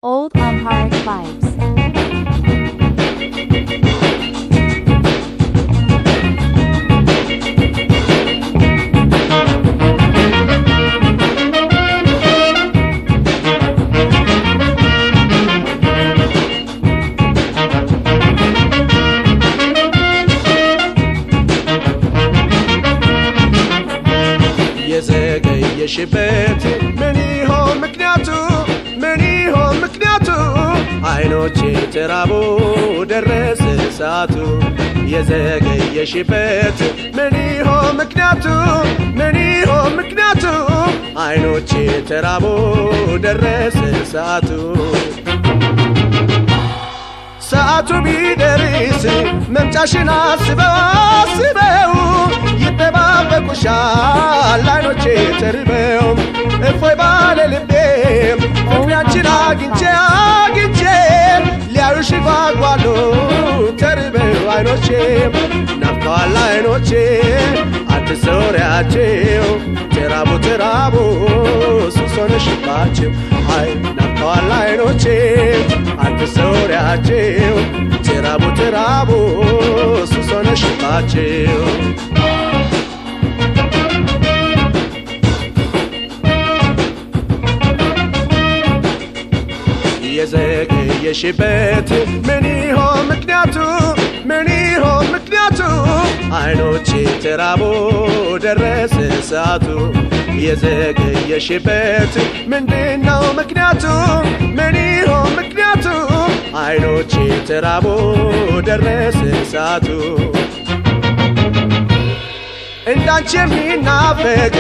Old Amharic vibes. የዘገየሽበት ምን ይሆን ምክንያቱ? ምን ይሆን ምክንያቱ? አይኖቼ ተራቦ ደረሰ ሰዓቱ። የዘገየሽበት ምን ይሆን ምክንያቱ? ምን ይሆን ምክንያቱ? አይኖቼ ተራቦ ደረሰ ሰዓቱ። ሰዓቱ ቢደርስ መምጫሽን አስበው አስበው ይጠባበቁሻል አይኖቼ ተርበው። እፎይ ባለ ልቤም ፍቅራችን አግኝቼ አግኝቼ ሊያዩሽ ጓጓሉ ተርበው አይኖቼ። ናፍቀዋል አይኖቼ አትሰውሪያቸው ተራቡ ተራቡ ሱስ ሆነሽባቸው። አይ ናፍቀዋል አይኖቼ አትሰውሪያቸው ተራቡ ተራቡ ሱስ ሆነሽባቸው። የዘገየሽበት ምን ይሆን ምክንያቱ? ምን ይሆን ምክንያቱ? አይኖቼ ተራቦ ደረሰ ሰዓቱ። የዘገየሽበት ምንድነው ምክንያቱ? ምን ይሆን ምክንያቱ? አይኖቼ ተራቦ ደረሰ ሰዓቱ። እንዳንቺ የሚናፈቅ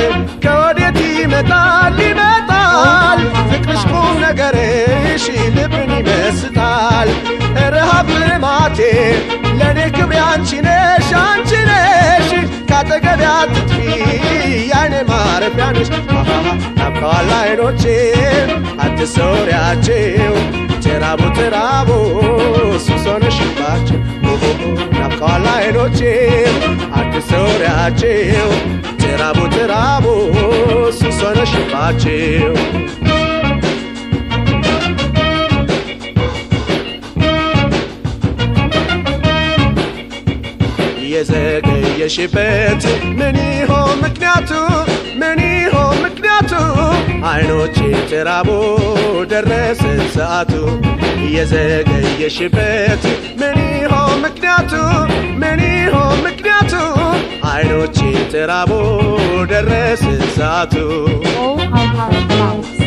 ከወዴት ይመጣል ይመጣል? ፍቅርሽ ቁም ነገርሽ ልብን ይመስጣል። ረሃብ ልማቴ ለኔ ክብሬ አንቺ ነሽ አንቺ ነሽ። ካጠገቤ አትጥፊ ያይኔ ማረፊያ ነሽ። ናፍቀዋል አይኖቼ አትሰውሪያቸው ተራቡ ተራቡ ሱስ ሆነሽባቸው። ናፍቀዋል አይኖቼ አትሰውሪያቸው ተራቡ ተራቡ ሱስ ሆነሽባቸው። የዘገየሽበት ምን ይሆን ምክንያቱ? ምን ይሆን ምክንያቱ? አይኖቼ ተራቦ ደረሰ ሰዓቱ። የዘገየሽበት ምን ይሆን ምክንያቱ? ምን ይሆን ምክንያቱ? አይኖቼ ተራቦ ደረሰ ሰዓቱ። Old Amharic vibes.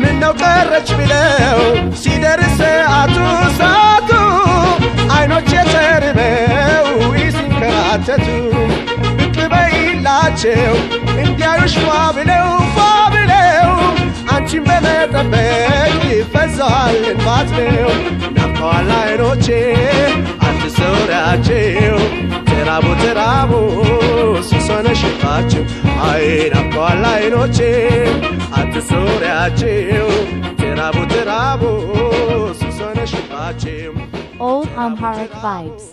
ምነው ቀረች ብለው ሲደርስ ሰዓቱ ሰዓቱ። አይኖቼ ተርበው ሲንከራተቱ ብቅ በይላቸው እንዲያዩሽ ፏ ብለው ፏ ብለው። አንቺን በመጠበቅ ይፈዛል እንባት ነው። ናፍቀዋል አይኖቼ አትሰውሪያቸው ተራቡ ተራቡ ሱስ ሆነሽባቸው። አይ ናፍቀዋል አይኖቼ አትሰውሪያቸው ተራቡ ተራቡ ሱስ ሆነሽባቸው። Old Amharic vibes.